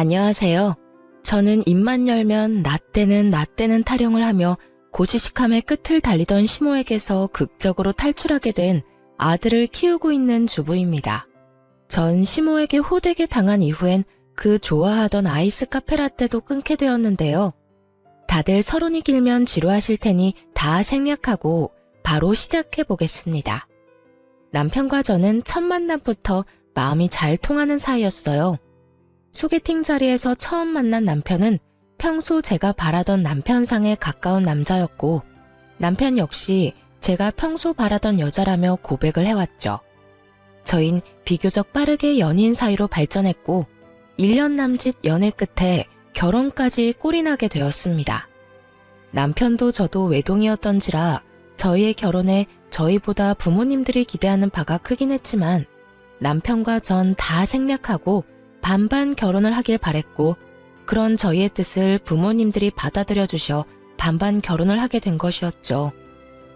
안녕하세요. 저는 입만 열면 나 때는 타령을 하며 고지식함의 끝을 달리던 시모에게서 극적으로 탈출하게 된 아들을 키우고 있는 주부입니다. 전 시모에게 호되게 당한 이후엔 그 좋아하던 아이스 카페라떼도 끊게 되었는데요. 다들 서론이 길면 지루하실 테니 다 생략하고 바로 시작해 보겠습니다. 남편과 저는 첫 만남부터 마음이 잘 통하는 사이였어요. 소개팅 자리에서 처음 만난 남편은 평소 제가 바라던 남편상에 가까운 남자였고, 남편 역시 제가 평소 바라던 여자라며 고백을 해왔죠. 저흰 비교적 빠르게 연인 사이로 발전했고 1년 남짓 연애 끝에 결혼까지 꼴이 나게 되었습니다. 남편도 저도 외동이었던지라 저희의 결혼에 저희보다 부모님들이 기대하는 바가 크긴 했지만 남편과 전 다 생략하고 반반 결혼을 하길 바랬고, 그런 저희의 뜻을 부모님들이 받아들여 주셔 반반 결혼을 하게 된 것이었죠.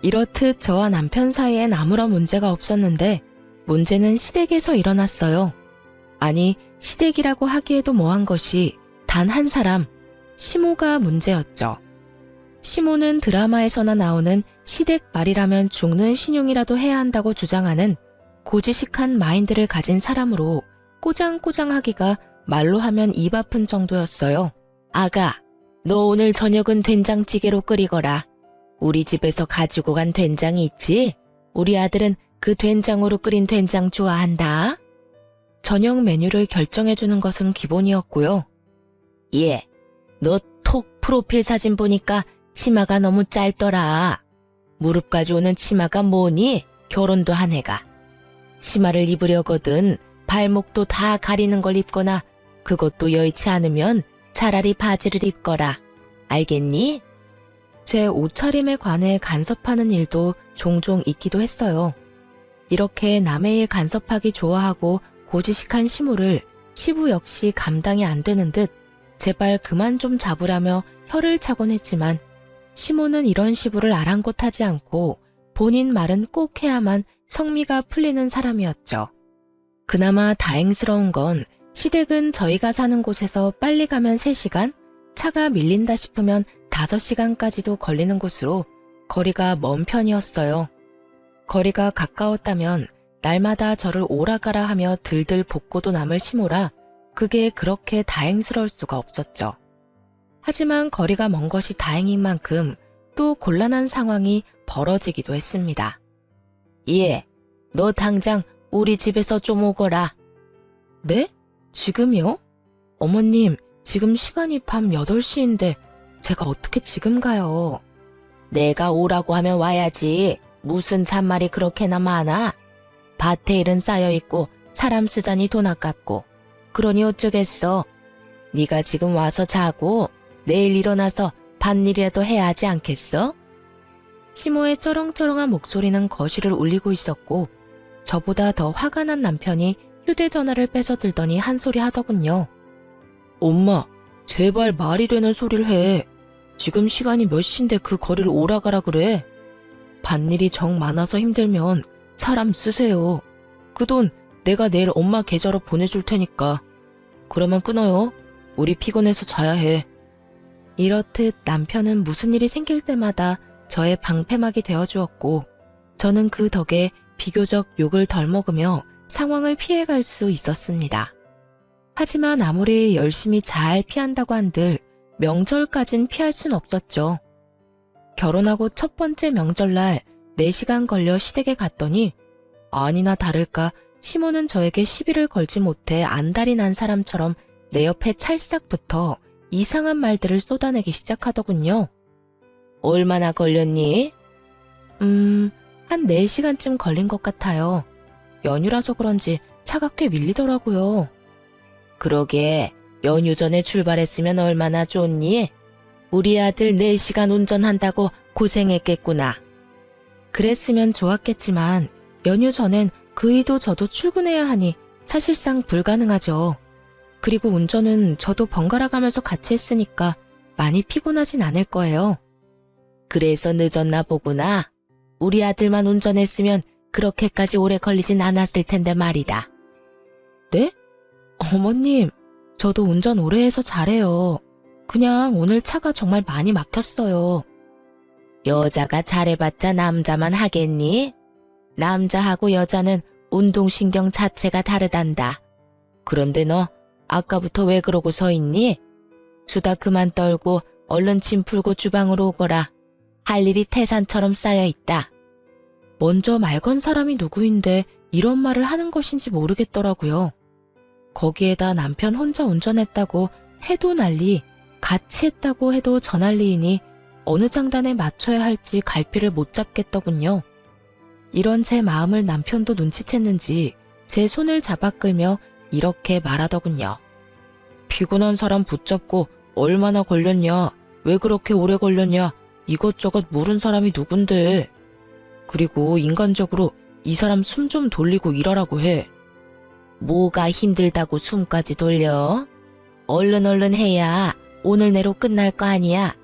이렇듯 저와 남편 사이엔 아무런 문제가 없었는데 문제는 시댁에서 일어났어요. 아니, 시댁이라고 하기에도 뭐한 것이 단 한 사람, 시모가 문제였죠. 시모는 드라마에서나 나오는 시댁 말이라면 죽는 신용이라도 해야 한다고 주장하는 고지식한 마인드를 가진 사람으로 꼬장꼬장하기가 말로 하면 입 아픈 정도였어요. 아가, 너 오늘 저녁은 된장찌개로 끓이거라. 우리 집에서 가지고 간 된장이 있지? 우리 아들은 그 된장으로 끓인 된장 좋아한다. 저녁 메뉴를 결정해주는 것은 기본이었고요. 예, 너 톡 프로필 사진 보니까 치마가 너무 짧더라. 무릎까지 오는 치마가 뭐니? 결혼도 한 해가. 치마를 입으려거든 발목도 다 가리는 걸 입거나, 그것도 여의치 않으면 차라리 바지를 입거라. 알겠니? 제 옷차림에 관해 간섭하는 일도 종종 있기도 했어요. 이렇게 남의 일 간섭하기 좋아하고 고지식한 시모를 시부 역시 감당이 안 되는 듯 제발 그만 좀 잡으라며 혀를 차곤 했지만, 시모는 이런 시부를 아랑곳하지 않고 본인 말은 꼭 해야만 성미가 풀리는 사람이었죠. 그나마 다행스러운 건 시댁은 저희가 사는 곳에서 빨리 가면 3시간, 차가 밀린다 싶으면 5시간까지도 걸리는 곳으로 거리가 먼 편이었어요. 거리가 가까웠다면 날마다 저를 오라가라 하며 들들 볶고도 남을 시모라 그게 그렇게 다행스러울 수가 없었죠. 하지만 거리가 먼 것이 다행인 만큼 또 곤란한 상황이 벌어지기도 했습니다. 예, 너 당장 우리 집에서 좀 오거라. 네? 지금이요? 어머님, 지금 시간이 밤 8시인데 제가 어떻게 지금 가요? 내가 오라고 하면 와야지. 무슨 잔말이 그렇게나 많아? 밭에 일은 쌓여있고 사람 쓰자니 돈 아깝고. 그러니 어쩌겠어. 네가 지금 와서 자고 내일 일어나서 밭일이라도 해야 하지 않겠어? 시모의 쩌렁쩌렁한 목소리는 거실을 울리고 있었고, 저보다 더 화가 난 남편이 휴대전화를 뺏어 들더니 한 소리 하더군요. 엄마, 제발 말이 되는 소리를 해. 지금 시간이 몇 시인데 그 거리를 오라가라 그래. 밭일이 정 많아서 힘들면 사람 쓰세요. 그 돈 내가 내일 엄마 계좌로 보내줄 테니까. 그러면 끊어요. 우리 피곤해서 자야 해. 이렇듯 남편은 무슨 일이 생길 때마다 저의 방패막이 되어주었고, 저는 그 덕에 비교적 욕을 덜 먹으며 상황을 피해갈 수 있었습니다. 하지만 아무리 열심히 잘 피한다고 한들 명절까진 피할 순 없었죠. 결혼하고 첫 번째 명절날 4시간 걸려 시댁에 갔더니 아니나 다를까 시모는 저에게 시비를 걸지 못해 안달이 난 사람처럼 내 옆에 찰싹 붙어 이상한 말들을 쏟아내기 시작하더군요. 얼마나 걸렸니? 한 4시간쯤 걸린 것 같아요. 연휴라서 그런지 차가 꽤 밀리더라고요. 그러게, 연휴 전에 출발했으면 얼마나 좋니? 우리 아들 4시간 운전한다고 고생했겠구나. 그랬으면 좋았겠지만 연휴 전엔 그이도 저도 출근해야 하니 사실상 불가능하죠. 그리고 운전은 저도 번갈아 가면서 같이 했으니까 많이 피곤하진 않을 거예요. 그래서 늦었나 보구나. 우리 아들만 운전했으면 그렇게까지 오래 걸리진 않았을 텐데 말이다. 네? 어머님, 저도 운전 오래 해서 잘해요. 그냥 오늘 차가 정말 많이 막혔어요. 여자가 잘해봤자 남자만 하겠니? 남자하고 여자는 운동신경 자체가 다르단다. 그런데 너 아까부터 왜 그러고 서 있니? 수다 그만 떨고 얼른 짐 풀고 주방으로 오거라. 할 일이 태산처럼 쌓여 있다. 먼저 말 건 사람이 누구인데 이런 말을 하는 것인지 모르겠더라고요. 거기에다 남편 혼자 운전했다고 해도 난리, 같이 했다고 해도 저 난리이니 어느 장단에 맞춰야 할지 갈피를 못 잡겠더군요. 이런 제 마음을 남편도 눈치챘는지 제 손을 잡아 끌며 이렇게 말하더군요. 피곤한 사람 붙잡고 얼마나 걸렸냐? 왜 그렇게 오래 걸렸냐? 이것저것 물은 사람이 누군데? 그리고 인간적으로 이 사람 숨 좀 돌리고 일하라고 해. 뭐가 힘들다고 숨까지 돌려? 얼른 해야 오늘 내로 끝날 거 아니야.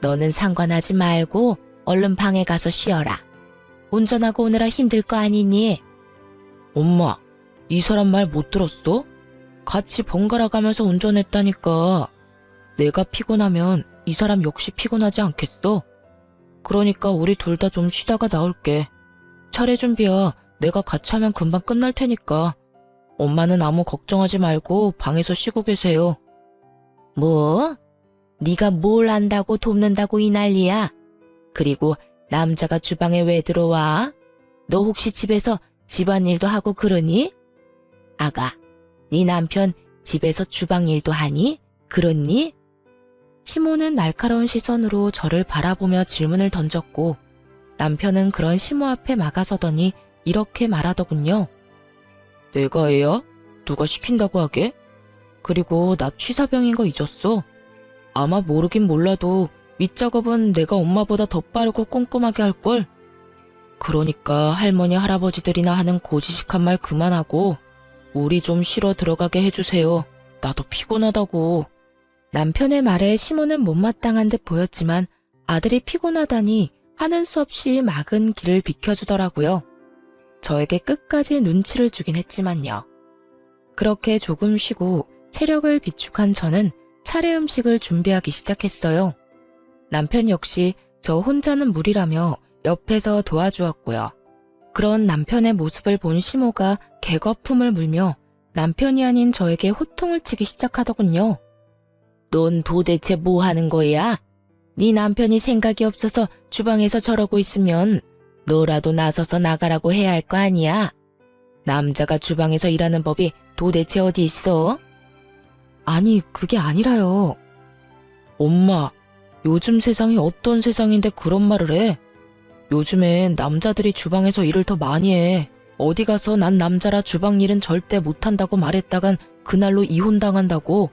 너는 상관하지 말고 얼른 방에 가서 쉬어라. 운전하고 오느라 힘들 거 아니니? 엄마, 이 사람 말 못 들었어? 같이 번갈아 가면서 운전했다니까. 내가 피곤하면 이 사람 역시 피곤하지 않겠어? 그러니까 우리 둘 다 좀 쉬다가 나올게. 차례 준비야. 내가 같이 하면 금방 끝날 테니까. 엄마는 아무 걱정하지 말고 방에서 쉬고 계세요. 뭐? 네가 뭘 안다고 돕는다고 이 난리야? 그리고 남자가 주방에 왜 들어와? 너 혹시 집에서 집안일도 하고 그러니? 아가, 네 남편 집에서 주방일도 하니? 그렇니? 시모는 날카로운 시선으로 저를 바라보며 질문을 던졌고 남편은 그런 시모 앞에 막아서더니 이렇게 말하더군요. 내가 애야? 누가 시킨다고 하게? 그리고 나 취사병인 거 잊었어? 아마 모르긴 몰라도 밑작업은 내가 엄마보다 더 빠르고 꼼꼼하게 할걸? 그러니까 할머니 할아버지들이나 하는 고지식한 말 그만하고 우리 좀 쉬러 들어가게 해주세요. 나도 피곤하다고. 남편의 말에 시모는 못마땅한 듯 보였지만 아들이 피곤하다니 하는 수 없이 막은 길을 비켜주더라고요. 저에게 끝까지 눈치를 주긴 했지만요. 그렇게 조금 쉬고 체력을 비축한 저는 차례 음식을 준비하기 시작했어요. 남편 역시 저 혼자는 무리라며 옆에서 도와주었고요. 그런 남편의 모습을 본 시모가 개거품을 물며 남편이 아닌 저에게 호통을 치기 시작하더군요. 넌 도대체 뭐 하는 거야? 네 남편이 생각이 없어서 주방에서 저러고 있으면 너라도 나서서 나가라고 해야 할 거 아니야? 남자가 주방에서 일하는 법이 도대체 어디 있어? 아니, 그게 아니라요. 엄마, 요즘 세상이 어떤 세상인데 그런 말을 해? 요즘엔 남자들이 주방에서 일을 더 많이 해. 어디 가서 난 남자라 주방 일은 절대 못한다고 말했다간 그날로 이혼당한다고.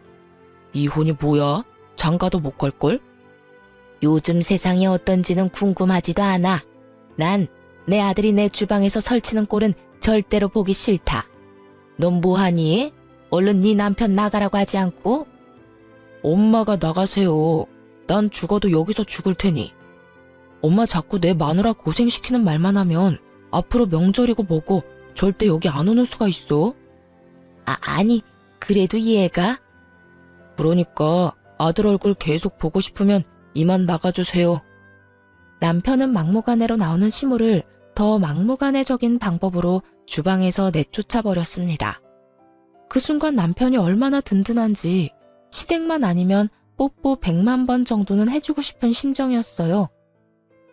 이혼이 뭐야? 장가도 못 갈걸? 요즘 세상이 어떤지는 궁금하지도 않아. 난 내 아들이 내 주방에서 설치는 꼴은 절대로 보기 싫다. 넌 뭐하니? 얼른 네 남편 나가라고 하지 않고? 엄마가 나가세요. 난 죽어도 여기서 죽을 테니. 엄마 자꾸 내 마누라 고생시키는 말만 하면 앞으로 명절이고 뭐고 절대 여기 안 오는 수가 있어. 아니, 그래도 이해가? 그러니까 아들 얼굴 계속 보고 싶으면 이만 나가주세요. 남편은 막무가내로 나오는 시모를 더 막무가내적인 방법으로 주방에서 내쫓아버렸습니다. 그 순간 남편이 얼마나 든든한지 시댁만 아니면 뽀뽀 100만 번 정도는 해주고 싶은 심정이었어요.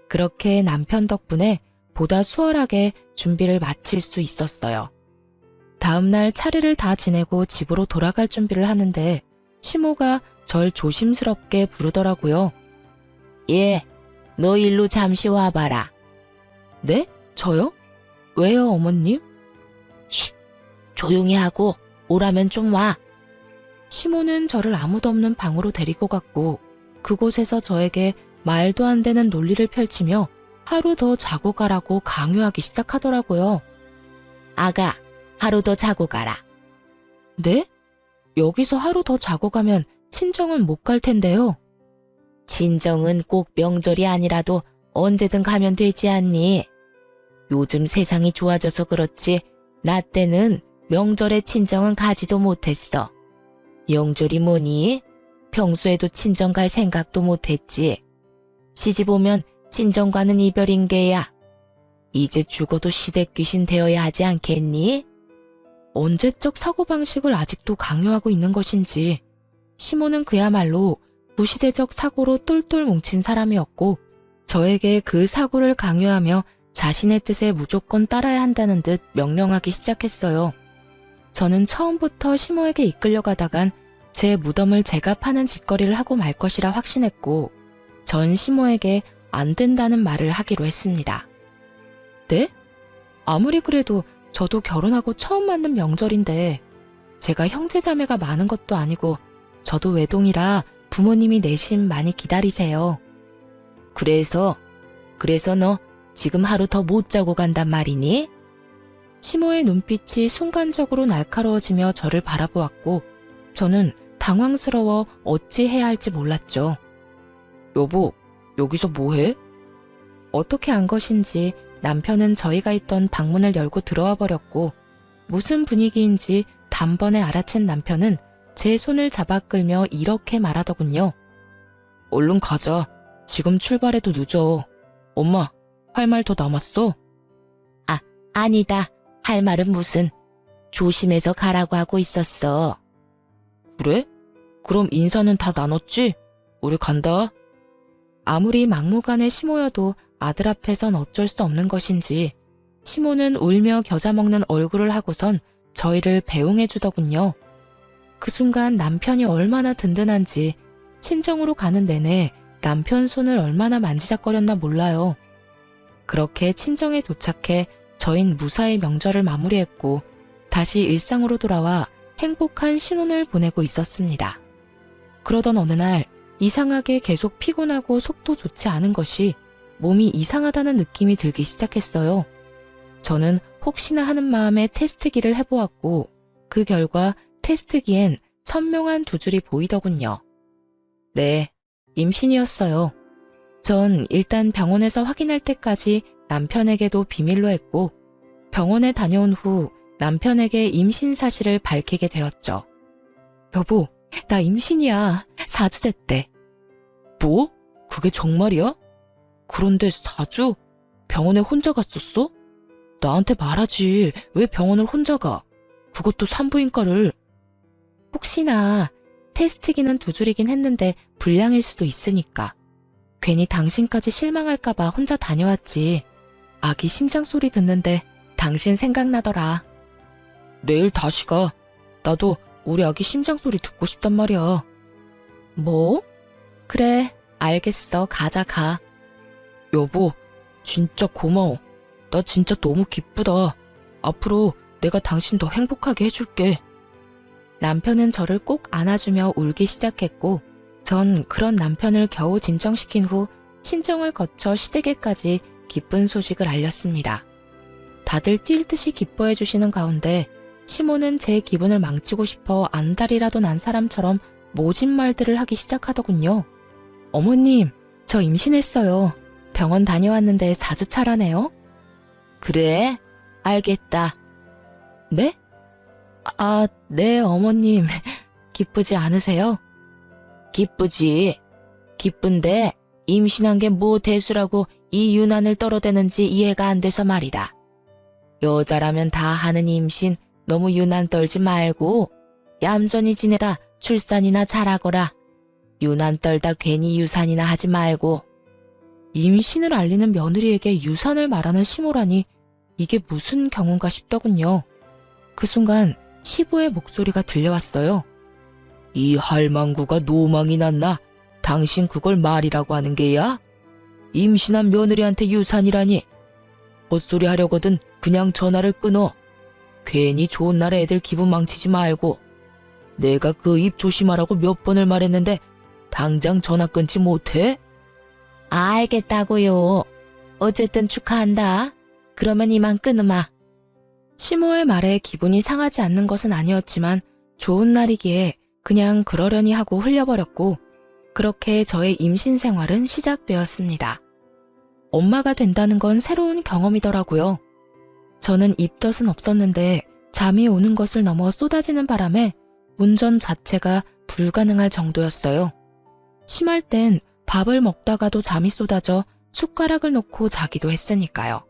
그렇게 남편 덕분에 보다 수월하게 준비를 마칠 수 있었어요. 다음날 차례를 다 지내고 집으로 돌아갈 준비를 하는데 시모가 절 조심스럽게 부르더라고요. 예, 너 일로 잠시 와봐라. 네? 저요? 왜요, 어머님? 쉿! 조용히 하고 오라면 좀 와. 시모는 저를 아무도 없는 방으로 데리고 갔고 그곳에서 저에게 말도 안 되는 논리를 펼치며 하루 더 자고 가라고 강요하기 시작하더라고요. 아가, 하루 더 자고 가라. 네? 여기서 하루 더 자고 가면 친정은 못 갈 텐데요. 친정은 꼭 명절이 아니라도 언제든 가면 되지 않니? 요즘 세상이 좋아져서 그렇지 나 때는 명절에 친정은 가지도 못했어. 명절이 뭐니? 평소에도 친정 갈 생각도 못했지. 시집 오면 친정과는 이별인 게야. 이제 죽어도 시댁 귀신 되어야 하지 않겠니? 언제적 사고방식을 아직도 강요하고 있는 것인지 시모는 그야말로 구시대적 사고로 똘똘 뭉친 사람이었고 저에게 그 사고를 강요하며 자신의 뜻에 무조건 따라야 한다는 듯 명령하기 시작했어요. 저는 처음부터 시모에게 이끌려가다간 제 무덤을 제가 파는 짓거리를 하고 말 것이라 확신했고 전 시모에게 안 된다는 말을 하기로 했습니다. 네? 아무리 그래도 저도 결혼하고 처음 맞는 명절인데 제가 형제자매가 많은 것도 아니고 저도 외동이라 부모님이 내심 많이 기다리세요. 그래서 너 지금 하루 더 못 자고 간단 말이니? 시모의 눈빛이 순간적으로 날카로워지며 저를 바라보았고 저는 당황스러워 어찌 해야 할지 몰랐죠. 여보, 여기서 뭐해? 어떻게 안 것인지 남편은 저희가 있던 방문을 열고 들어와 버렸고 무슨 분위기인지 단번에 알아챈 남편은 제 손을 잡아 끌며 이렇게 말하더군요. 얼른 가자. 지금 출발해도 늦어. 엄마, 할 말 더 남았어? 아니다. 할 말은 무슨. 조심해서 가라고 하고 있었어. 그래? 그럼 인사는 다 나눴지? 우리 간다. 아무리 막무가내 시모여도 아들 앞에선 어쩔 수 없는 것인지 시모는 울며 겨자 먹는 얼굴을 하고선 저희를 배웅해 주더군요. 그 순간 남편이 얼마나 든든한지 친정으로 가는 내내 남편 손을 얼마나 만지작거렸나 몰라요. 그렇게 친정에 도착해 저흰 무사히 명절을 마무리했고 다시 일상으로 돌아와 행복한 신혼을 보내고 있었습니다. 그러던 어느 날 이상하게 계속 피곤하고 속도 좋지 않은 것이 몸이 이상하다는 느낌이 들기 시작했어요. 저는 혹시나 하는 마음에 테스트기를 해보았고 그 결과 테스트기엔 선명한 두 줄이 보이더군요. 네, 임신이었어요. 전 일단 병원에서 확인할 때까지 남편에게도 비밀로 했고 병원에 다녀온 후 남편에게 임신 사실을 밝히게 되었죠. 여보, 나 임신이야. 4주 됐대. 뭐? 그게 정말이야? 그런데 4주? 병원에 혼자 갔었어? 나한테 말하지. 왜 병원을 혼자 가? 그것도 산부인과를. 혹시나 테스트기는 두 줄이긴 했는데 불량일 수도 있으니까. 괜히 당신까지 실망할까봐 혼자 다녀왔지. 아기 심장 소리 듣는데 당신 생각나더라. 내일 다시 가. 나도 우리 아기 심장 소리 듣고 싶단 말이야. 뭐? 그래, 알겠어. 가자, 가. 여보, 진짜 고마워. 나 진짜 너무 기쁘다. 앞으로 내가 당신 더 행복하게 해줄게. 남편은 저를 꼭 안아주며 울기 시작했고 전 그런 남편을 겨우 진정시킨 후 친정을 거쳐 시댁에까지 기쁜 소식을 알렸습니다. 다들 뛸 듯이 기뻐해 주시는 가운데 시모는 제 기분을 망치고 싶어 안달이라도 난 사람처럼 모진 말들을 하기 시작하더군요. 어머님, 저 임신했어요. 병원 다녀왔는데 4주 차라네요. 그래? 알겠다. 네? 네, 어머님. 기쁘지 않으세요? 기쁘지. 기쁜데 임신한 게 뭐 대수라고 이 유난을 떨어대는지 이해가 안 돼서 말이다. 여자라면 다 하는 임신 너무 유난 떨지 말고 얌전히 지내다 출산이나 잘하거라. 유난 떨다 괜히 유산이나 하지 말고. 임신을 알리는 며느리에게 유산을 말하는 시모라니 이게 무슨 경우인가 싶더군요. 그 순간 시부의 목소리가 들려왔어요. 이 할망구가 노망이 났나? 당신 그걸 말이라고 하는 게야? 임신한 며느리한테 유산이라니. 헛소리 하려거든 그냥 전화를 끊어. 괜히 좋은 날에 애들 기분 망치지 말고. 내가 그 입 조심하라고 몇 번을 말했는데 당장 전화 끊지 못해? 알겠다고요. 어쨌든 축하한다. 그러면 이만 끊으마. 시모의 말에 기분이 상하지 않는 것은 아니었지만 좋은 날이기에 그냥 그러려니 하고 흘려버렸고 그렇게 저의 임신 생활은 시작되었습니다. 엄마가 된다는 건 새로운 경험이더라고요. 저는 입덧은 없었는데 잠이 오는 것을 넘어 쏟아지는 바람에 운전 자체가 불가능할 정도였어요. 심할 땐 밥을 먹다가도 잠이 쏟아져 숟가락을 놓고 자기도 했으니까요.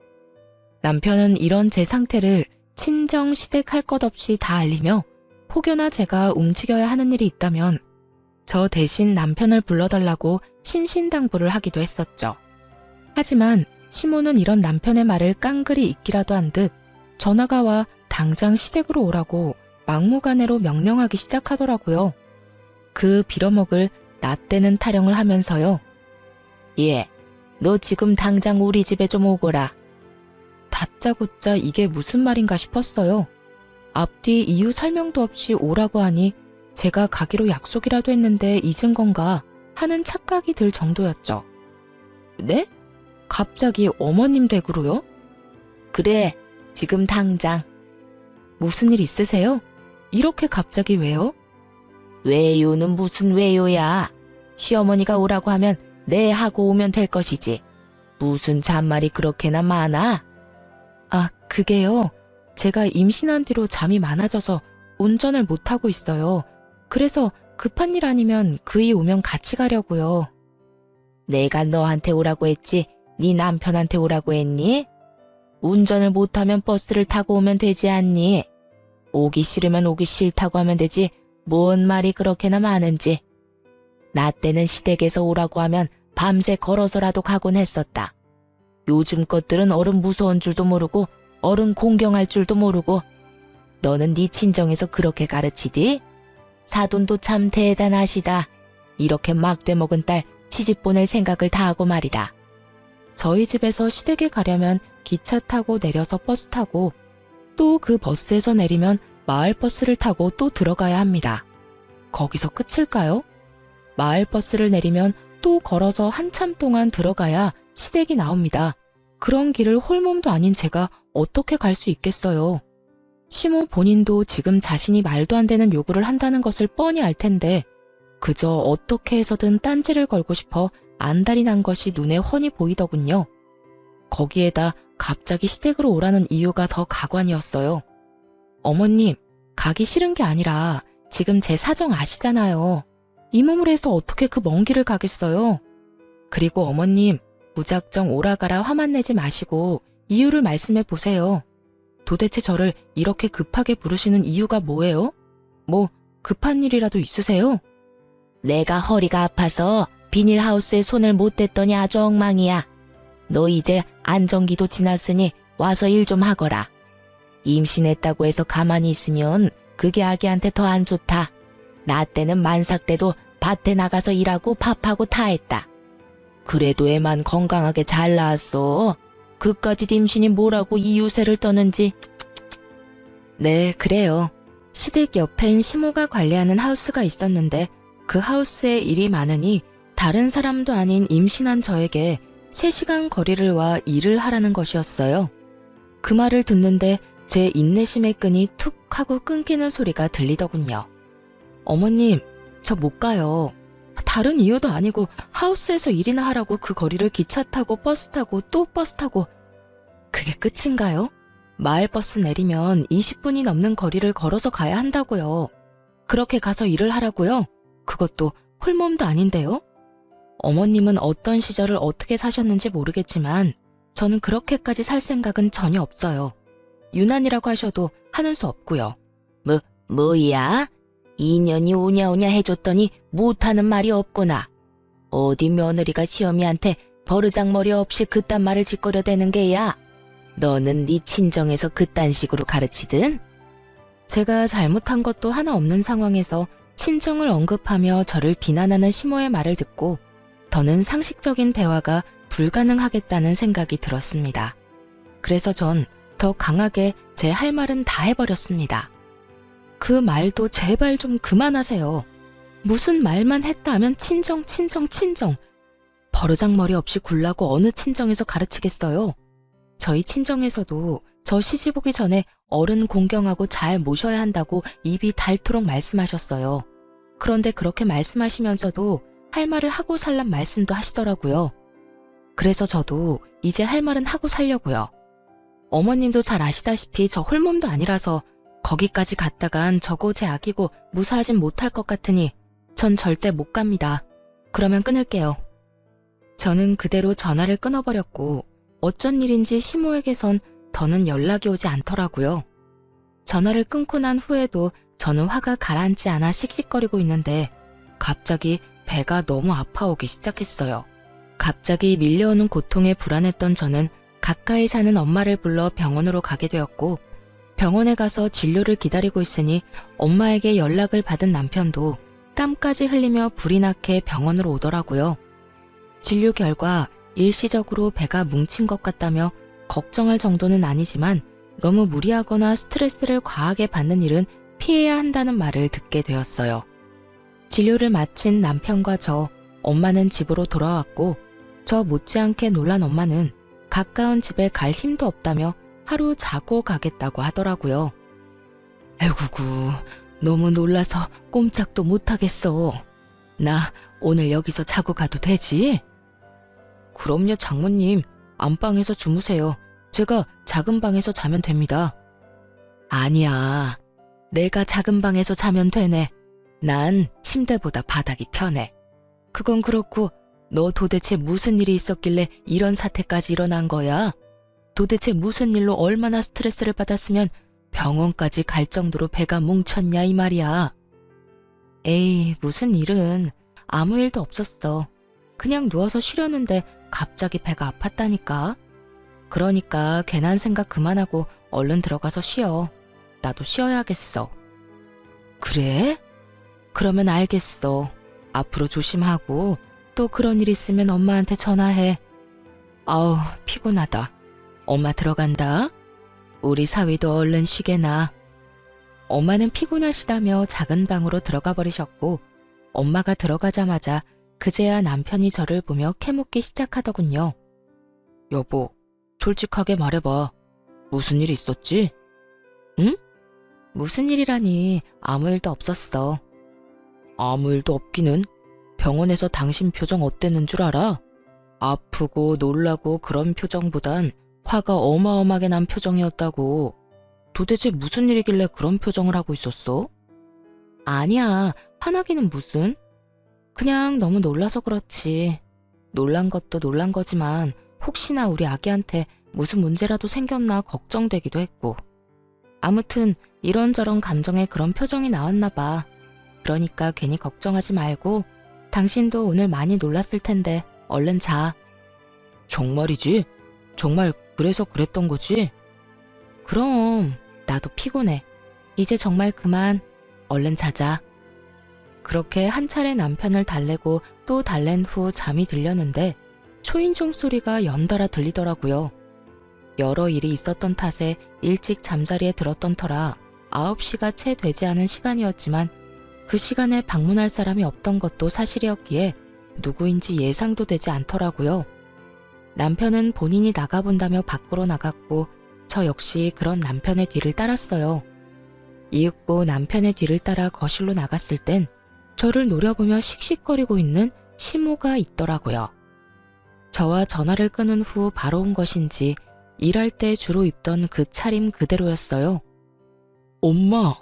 남편은 이런 제 상태를 친정 시댁 할 것 없이 다 알리며 혹여나 제가 움직여야 하는 일이 있다면 저 대신 남편을 불러달라고 신신당부를 하기도 했었죠. 하지만 시모는 이런 남편의 말을 깡그리 잊기라도 한 듯 전화가 와 당장 시댁으로 오라고 막무가내로 명령하기 시작하더라고요. 그 빌어먹을 나 때는 타령을 하면서요. 예, 너 지금 당장 우리 집에 좀 오거라. 다짜고짜 이게 무슨 말인가 싶었어요. 앞뒤 이유 설명도 없이 오라고 하니 제가 가기로 약속이라도 했는데 잊은 건가 하는 착각이 들 정도였죠. 네? 갑자기 어머님 댁으로요? 그래, 지금 당장. 무슨 일 있으세요? 이렇게 갑자기 왜요? 왜요는 무슨 왜요야. 시어머니가 오라고 하면 네 하고 오면 될 것이지. 무슨 잔말이 그렇게나 많아? 아, 그게요. 제가 임신한 뒤로 잠이 많아져서 운전을 못하고 있어요. 그래서 급한 일 아니면 그이 오면 같이 가려고요. 내가 너한테 오라고 했지 네 남편한테 오라고 했니? 운전을 못하면 버스를 타고 오면 되지 않니? 오기 싫으면 오기 싫다고 하면 되지 뭔 말이 그렇게나 많은지. 나 때는 시댁에서 오라고 하면 밤새 걸어서라도 가곤 했었다. 요즘 것들은 어른 무서운 줄도 모르고 어른 공경할 줄도 모르고. 너는 네 친정에서 그렇게 가르치디? 사돈도 참 대단하시다. 이렇게 막대 먹은 딸 시집 보낼 생각을 다 하고 말이다. 저희 집에서 시댁에 가려면 기차 타고 내려서 버스 타고 또 그 버스에서 내리면 마을버스를 타고 또 들어가야 합니다. 거기서 끝일까요? 마을버스를 내리면 또 걸어서 한참 동안 들어가야 시댁이 나옵니다. 그런 길을 홀몸도 아닌 제가 어떻게 갈 수 있겠어요. 시모 본인도 지금 자신이 말도 안 되는 요구를 한다는 것을 뻔히 알 텐데 그저 어떻게 해서든 딴지를 걸고 싶어 안달이 난 것이 눈에 훤히 보이더군요. 거기에다 갑자기 시댁으로 오라는 이유가 더 가관이었어요. 어머님, 가기 싫은 게 아니라 지금 제 사정 아시잖아요. 이 몸을 해서 어떻게 그 먼 길을 가겠어요. 그리고 어머님, 무작정 오라가라 화만 내지 마시고 이유를 말씀해 보세요. 도대체 저를 이렇게 급하게 부르시는 이유가 뭐예요? 뭐 급한 일이라도 있으세요? 내가 허리가 아파서 비닐하우스에 손을 못 댔더니 아주 엉망이야. 너 이제 안정기도 지났으니 와서 일 좀 하거라. 임신했다고 해서 가만히 있으면 그게 아기한테 더 안 좋다. 나 때는 만삭 때도 밭에 나가서 일하고 밥하고 다 했다. 그래도 애만 건강하게 잘 낳았어. 그까짓 임신이 뭐라고 이유세를 떠는지. 네, 그래요. 시댁 옆엔 시모가 관리하는 하우스가 있었는데 그 하우스에 일이 많으니 다른 사람도 아닌 임신한 저에게 3시간 거리를 와 일을 하라는 것이었어요. 그 말을 듣는데 제 인내심의 끈이 툭 하고 끊기는 소리가 들리더군요. 어머님, 저 못 가요. 다른 이유도 아니고 하우스에서 일이나 하라고 그 거리를 기차 타고 버스 타고 또 버스 타고. 그게 끝인가요? 마을버스 내리면 20분이 넘는 거리를 걸어서 가야 한다고요. 그렇게 가서 일을 하라고요? 그것도 홀몸도 아닌데요? 어머님은 어떤 시절을 어떻게 사셨는지 모르겠지만 저는 그렇게까지 살 생각은 전혀 없어요. 유난이라고 하셔도 하는 수 없고요. 뭐야? 2년이 오냐오냐 해줬더니 못하는 말이 없구나. 어디 며느리가 시어미한테 버르장머리 없이 그딴 말을 짓거려대는 게야. 너는 네 친정에서 그딴 식으로 가르치든? 제가 잘못한 것도 하나 없는 상황에서 친정을 언급하며 저를 비난하는 시모의 말을 듣고 더는 상식적인 대화가 불가능하겠다는 생각이 들었습니다. 그래서 전 더 강하게 제 할 말은 다 해버렸습니다. 그 말도 제발 좀 그만하세요. 무슨 말만 했다 하면 친정. 버르장머리 없이 굴라고 어느 친정에서 가르치겠어요. 저희 친정에서도 저 시집 오기 전에 어른 공경하고 잘 모셔야 한다고 입이 닳도록 말씀하셨어요. 그런데 그렇게 말씀하시면서도 할 말을 하고 살란 말씀도 하시더라고요. 그래서 저도 이제 할 말은 하고 살려고요. 어머님도 잘 아시다시피 저 홀몸도 아니라서 거기까지 갔다간 저거 제 악이고 무사하진 못할 것 같으니 전 절대 못 갑니다. 그러면 끊을게요. 저는 그대로 전화를 끊어버렸고 어쩐 일인지 시모에게선 더는 연락이 오지 않더라고요. 전화를 끊고 난 후에도 저는 화가 가라앉지 않아 씩씩거리고 있는데 갑자기 배가 너무 아파오기 시작했어요. 갑자기 밀려오는 고통에 불안했던 저는 가까이 사는 엄마를 불러 병원으로 가게 되었고 병원에 가서 진료를 기다리고 있으니 엄마에게 연락을 받은 남편도 땀까지 흘리며 불이 나게 병원으로 오더라고요. 진료 결과 일시적으로 배가 뭉친 것 같다며 걱정할 정도는 아니지만 너무 무리하거나 스트레스를 과하게 받는 일은 피해야 한다는 말을 듣게 되었어요. 진료를 마친 남편과 엄마는 집으로 돌아왔고 저 못지않게 놀란 엄마는 가까운 집에 갈 힘도 없다며 하루 자고 가겠다고 하더라고요. 에구구, 너무 놀라서 꼼짝도 못하겠어. 나 오늘 여기서 자고 가도 되지? 그럼요, 장모님. 안방에서 주무세요. 제가 작은 방에서 자면 됩니다. 아니야. 내가 작은 방에서 자면 되네. 난 침대보다 바닥이 편해. 그건 그렇고 너 도대체 무슨 일이 있었길래 이런 사태까지 일어난 거야? 도대체 무슨 일로 얼마나 스트레스를 받았으면 병원까지 갈 정도로 배가 뭉쳤냐 이 말이야. 에이, 무슨 일은 아무 일도 없었어. 그냥 누워서 쉬려는데 갑자기 배가 아팠다니까. 그러니까 괜한 생각 그만하고 얼른 들어가서 쉬어. 나도 쉬어야겠어. 그래? 그러면 알겠어. 앞으로 조심하고 또 그런 일 있으면 엄마한테 전화해. 아우, 피곤하다. 엄마 들어간다. 우리 사위도 얼른 쉬게나. 엄마는 피곤하시다며 작은 방으로 들어가 버리셨고 엄마가 들어가자마자 그제야 남편이 저를 보며 캐묻기 시작하더군요. 여보, 솔직하게 말해봐. 무슨 일 있었지? 응? 무슨 일이라니. 아무 일도 없었어. 아무 일도 없기는? 병원에서 당신 표정 어땠는 줄 알아? 아프고 놀라고 그런 표정보단 화가 어마어마하게 난 표정이었다고. 도대체 무슨 일이길래 그런 표정을 하고 있었어? 아니야, 화나기는 무슨? 그냥 너무 놀라서 그렇지. 놀란 것도 놀란 거지만 혹시나 우리 아기한테 무슨 문제라도 생겼나 걱정되기도 했고. 아무튼 이런저런 감정에 그런 표정이 나왔나 봐. 그러니까 괜히 걱정하지 말고 당신도 오늘 많이 놀랐을 텐데 얼른 자. 정말이지? 정말 그래서 그랬던 거지? 그럼 나도 피곤해. 이제 정말 그만. 얼른 자자. 그렇게 한 차례 남편을 달래고 또 달랜 후 잠이 들렸는데 초인종 소리가 연달아 들리더라고요. 여러 일이 있었던 탓에 일찍 잠자리에 들었던 터라 9시가 채 되지 않은 시간이었지만 그 시간에 방문할 사람이 없던 것도 사실이었기에 누구인지 예상도 되지 않더라고요. 남편은 본인이 나가본다며 밖으로 나갔고 저 역시 그런 남편의 뒤를 따랐어요. 이윽고 남편의 뒤를 따라 거실로 나갔을 땐 저를 노려보며 씩씩거리고 있는 시모가 있더라고요. 저와 전화를 끊은 후 바로 온 것인지 일할 때 주로 입던 그 차림 그대로였어요. 엄마!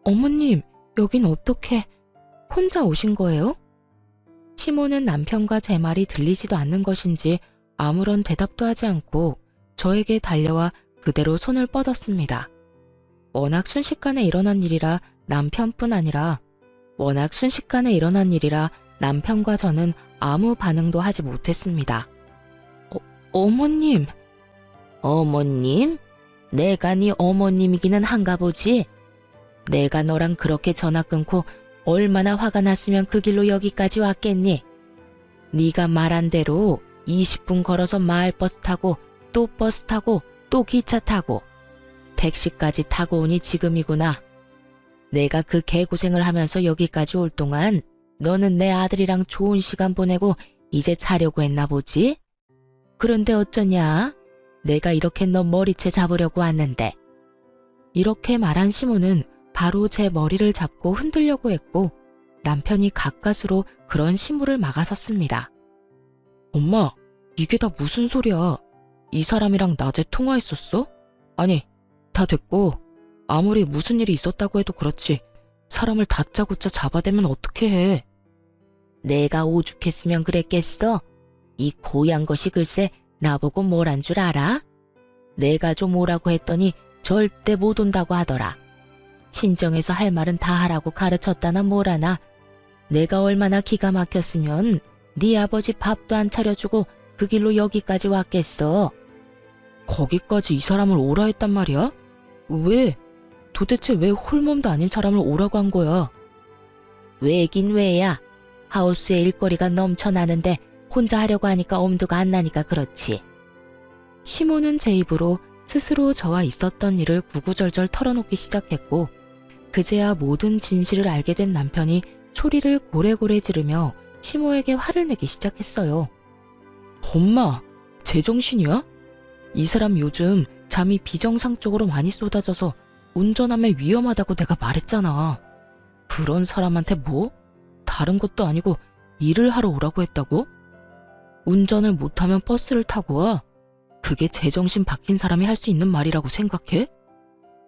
어머님, 여긴 어떻게 혼자 오신 거예요? 시모는 남편과 제 말이 들리지도 않는 것인지 아무런 대답도 하지 않고 저에게 달려와 그대로 손을 뻗었습니다. 워낙 순식간에 일어난 일이라 남편과 저는 아무 반응도 하지 못했습니다. 어머님. 어머님? 내가 네 어머님이기는 한가 보지? 내가 너랑 그렇게 전화 끊고 얼마나 화가 났으면 그 길로 여기까지 왔겠니? 네가 말한 대로 20분 걸어서 마을버스 타고 또 버스 타고 또 기차 타고 택시까지 타고 오니 지금이구나. 내가 그 개고생을 하면서 여기까지 올 동안 너는 내 아들이랑 좋은 시간 보내고 이제 자려고 했나 보지? 그런데 어쩌냐? 내가 이렇게 너 머리채 잡으려고 왔는데. 이렇게 말한 시모는 바로 제 머리를 잡고 흔들려고 했고 남편이 가까스로 그런 시모를 막아섰습니다. 엄마, 이게 다 무슨 소리야? 이 사람이랑 낮에 통화했었어? 아니, 다 됐고 아무리 무슨 일이 있었다고 해도 그렇지 사람을 다짜고짜 잡아대면 어떻게 해. 내가 오죽했으면 그랬겠어? 이 고얀 것이 글쎄 나보고 뭘 한 줄 알아? 내가 좀 오라고 했더니 절대 못 온다고 하더라. 친정에서 할 말은 다 하라고 가르쳤다나 뭐라나. 내가 얼마나 기가 막혔으면 네 아버지 밥도 안 차려주고 그 길로 여기까지 왔겠어. 거기까지 이 사람을 오라 했단 말이야? 왜? 도대체 왜 홀몸도 아닌 사람을 오라고 한 거야? 왜긴 왜야. 하우스에 일거리가 넘쳐나는데 혼자 하려고 하니까 엄두가 안 나니까 그렇지. 시모는 제 입으로 스스로 저와 있었던 일을 구구절절 털어놓기 시작했고 그제야 모든 진실을 알게 된 남편이 소리를 고래고래 지르며 시모에게 화를 내기 시작했어요. 엄마, 제정신이야? 이 사람 요즘 잠이 비정상적으로 많이 쏟아져서 운전하면 위험하다고 내가 말했잖아. 그런 사람한테 뭐? 다른 것도 아니고 일을 하러 오라고 했다고? 운전을 못하면 버스를 타고 와? 그게 제정신 박힌 사람이 할 수 있는 말이라고 생각해?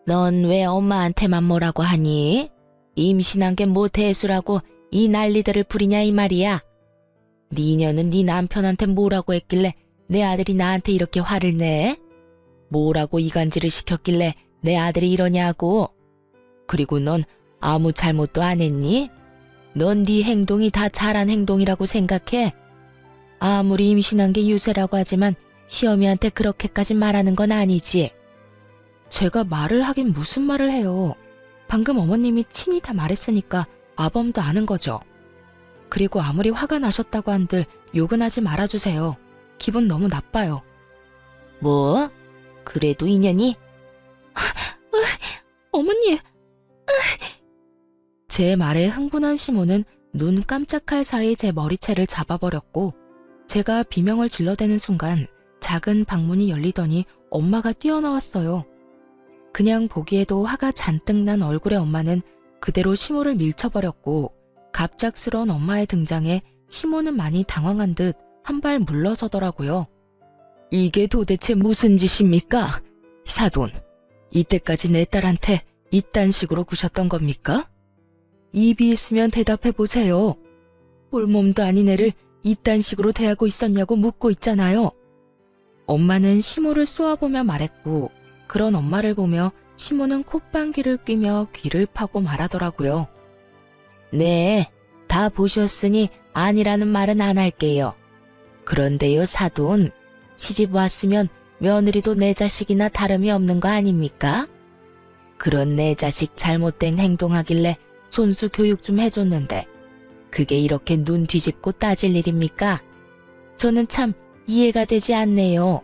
넌 왜 엄마한테만 뭐라고 하니? 임신한 게 뭐 대수라고 이 난리들을 부리냐 이 말이야. 니녀는 네 남편한테 뭐라고 했길래 내 아들이 나한테 이렇게 화를 내? 뭐라고 이간질을 시켰길래 내 아들이 이러냐고. 그리고 넌 아무 잘못도 안 했니? 넌 네 행동이 다 잘한 행동이라고 생각해? 아무리 임신한 게 유세라고 하지만 시어미한테 그렇게까지 말하는 건 아니지. 제가 말을 하긴 무슨 말을 해요. 방금 어머님이 친히 다 말했으니까 아범도 아는 거죠. 그리고 아무리 화가 나셨다고 한들 욕은 하지 말아주세요. 기분 너무 나빠요. 뭐? 그래도 인연이? 어머니! 제 말에 흥분한 시모는 눈 깜짝할 사이 제 머리채를 잡아버렸고 제가 비명을 질러대는 순간 작은 방문이 열리더니 엄마가 뛰어나왔어요. 그냥 보기에도 화가 잔뜩 난 얼굴의 엄마는 그대로 시모를 밀쳐버렸고 갑작스러운 엄마의 등장에 시모는 많이 당황한 듯 한 발 물러서더라고요. 이게 도대체 무슨 짓입니까? 사돈, 이때까지 내 딸한테 이딴 식으로 구셨던 겁니까? 입이 있으면 대답해보세요. 홀몸도 아닌 애를 이딴 식으로 대하고 있었냐고 묻고 있잖아요. 엄마는 시모를 쏘아보며 말했고 그런 엄마를 보며 시모는 콧방귀를 뀌며 귀를 파고 말하더라고요. 네, 다 보셨으니 아니라는 말은 안 할게요. 그런데요 사돈, 시집 왔으면 며느리도 내 자식이나 다름이 없는 거 아닙니까? 그런 내 자식 잘못된 행동하길래 손수 교육 좀 해줬는데 그게 이렇게 눈 뒤집고 따질 일입니까? 저는 참 이해가 되지 않네요.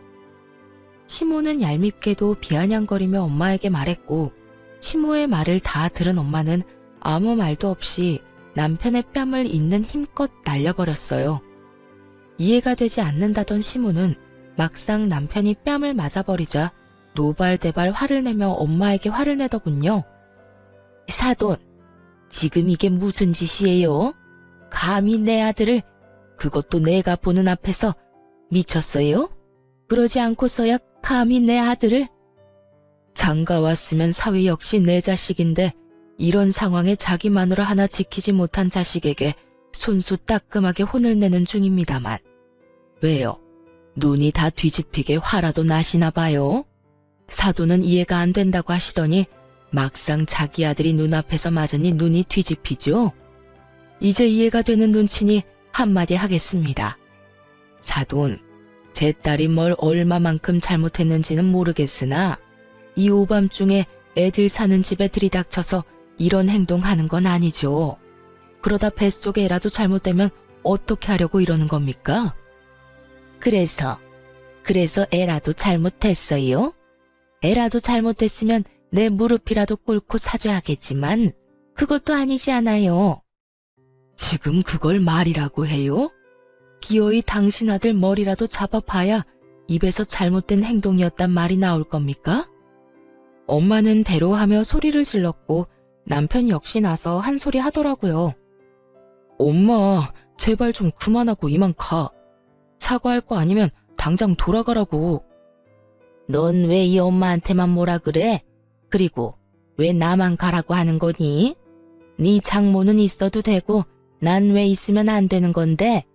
시모는 얄밉게도 비아냥거리며 엄마에게 말했고 시모의 말을 다 들은 엄마는 아무 말도 없이 남편의 뺨을 있는 힘껏 날려버렸어요. 이해가 되지 않는다던 시모는 막상 남편이 뺨을 맞아버리자 노발대발 화를 내며 엄마에게 화를 내더군요. 사돈, 지금 이게 무슨 짓이에요? 감히 내 아들을, 그것도 내가 보는 앞에서 미쳤어요? 그러지 않고서야 감히 내 아들을? 장가 왔으면 사위 역시 내 자식인데 이런 상황에 자기 마누라 하나 지키지 못한 자식에게 손수 따끔하게 혼을 내는 중입니다만 왜요? 눈이 다 뒤집히게 화라도 나시나 봐요? 사돈은 이해가 안 된다고 하시더니 막상 자기 아들이 눈앞에서 맞으니 눈이 뒤집히죠? 이제 이해가 되는 눈치니 한마디 하겠습니다. 사돈, 제 딸이 뭘 얼마만큼 잘못했는지는 모르겠으나 이 오밤중에 애들 사는 집에 들이닥쳐서 이런 행동하는 건 아니죠. 그러다 뱃속에 애라도 잘못되면 어떻게 하려고 이러는 겁니까? 그래서 애라도 잘못했어요? 애라도 잘못됐으면 내 무릎이라도 꿇고 사죄하겠지만 그것도 아니지 않아요. 지금 그걸 말이라고 해요? 기어이 당신 아들 머리라도 잡아봐야 입에서 잘못된 행동이었단 말이 나올 겁니까? 엄마는 대로하며 소리를 질렀고 남편 역시 나서 한 소리 하더라고요. 엄마, 제발 좀 그만하고 이만 가. 사과할 거 아니면 당장 돌아가라고. 넌 왜 이 엄마한테만 뭐라 그래? 그리고 왜 나만 가라고 하는 거니? 네 장모는 있어도 되고 난 왜 있으면 안 되는 건데?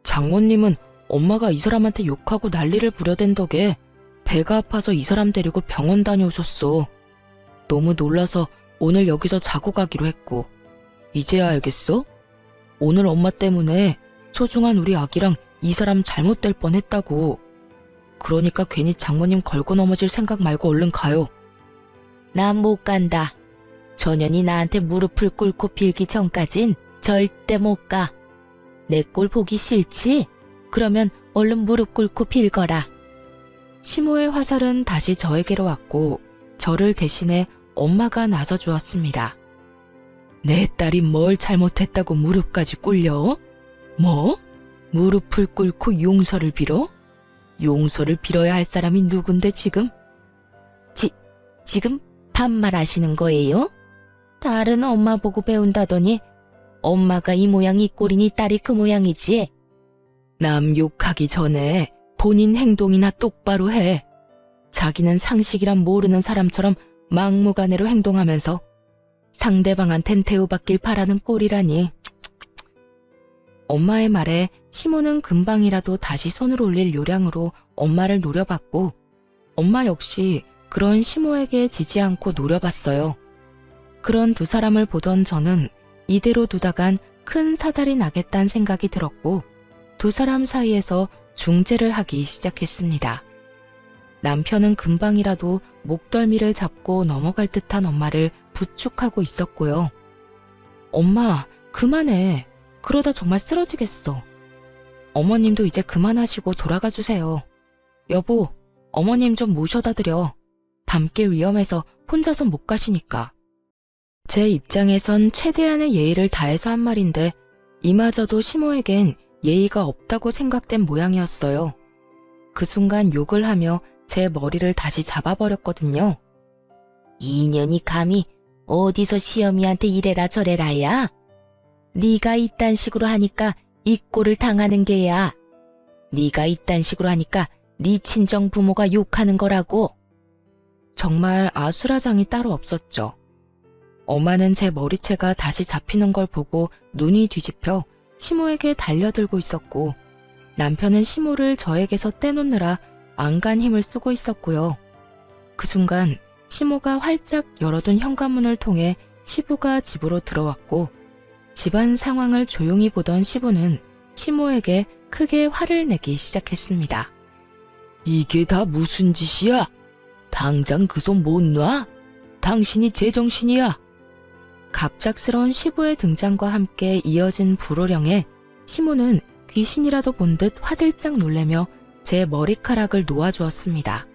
장모님은 엄마가 이 사람한테 욕하고 난리를 부려댄 덕에 배가 아파서 이 사람 데리고 병원 다녀오셨어. 너무 놀라서 오늘 여기서 자고 가기로 했고. 이제야 알겠어? 오늘 엄마 때문에 소중한 우리 아기랑 이 사람 잘못될 뻔했다고. 그러니까 괜히 장모님 걸고 넘어질 생각 말고 얼른 가요. 난 못 간다. 전현이 나한테 무릎을 꿇고 빌기 전까진 절대 못 가. 내 꼴 보기 싫지? 그러면 얼른 무릎 꿇고 빌거라. 시모의 화살은 다시 저에게로 왔고 저를 대신해 엄마가 나서 주었습니다. 내 딸이 뭘 잘못했다고 무릎까지 꿇려? 뭐? 무릎을 꿇고 용서를 빌어? 용서를 빌어야 할 사람이 누군데 지금? 지금 반말하시는 거예요? 딸은 엄마 보고 배운다더니 엄마가 이 모양 이 꼴이니 딸이 그 모양이지. 남 욕하기 전에 본인 행동이나 똑바로 해. 자기는 상식이란 모르는 사람처럼 막무가내로 행동하면서 상대방한텐 대우받길 바라는 꼴이라니. 엄마의 말에 시모는 금방이라도 다시 손을 올릴 요량으로 엄마를 노려봤고 엄마 역시 그런 시모에게 지지 않고 노려봤어요. 그런 두 사람을 보던 저는 이대로 두다간 큰 사달이 나겠다는 생각이 들었고 두 사람 사이에서 중재를 하기 시작했습니다. 남편은 금방이라도 목덜미를 잡고 넘어갈 듯한 엄마를 부축하고 있었고요. 엄마, 그만해. 그러다 정말 쓰러지겠어. 어머님도 이제 그만하시고 돌아가 주세요. 여보, 어머님 좀 모셔다 드려. 밤길 위험해서 혼자선 못 가시니까. 제 입장에선 최대한의 예의를 다해서 한 말인데 이마저도 시모에겐 예의가 없다고 생각된 모양이었어요. 그 순간 욕을 하며 제 머리를 다시 잡아버렸거든요. 이년이 감히 어디서 시어미한테 이래라 저래라야? 네가 이딴 식으로 하니까 이 꼴을 당하는 게야. 네가 이딴 식으로 하니까 네 친정 부모가 욕하는 거라고. 정말 아수라장이 따로 없었죠. 엄마는 제 머리채가 다시 잡히는 걸 보고 눈이 뒤집혀 시모에게 달려들고 있었고 남편은 시모를 저에게서 떼놓느라 안간 힘을 쓰고 있었고요. 그 순간 시모가 활짝 열어둔 현관문을 통해 시부가 집으로 들어왔고 집안 상황을 조용히 보던 시부는 시모에게 크게 화를 내기 시작했습니다. 이게 다 무슨 짓이야? 당장 그 손 못 놔? 당신이 제정신이야? 갑작스러운 시부의 등장과 함께 이어진 불호령에 시모는 귀신이라도 본 듯 화들짝 놀래며 제 머리카락을 놓아주었습니다.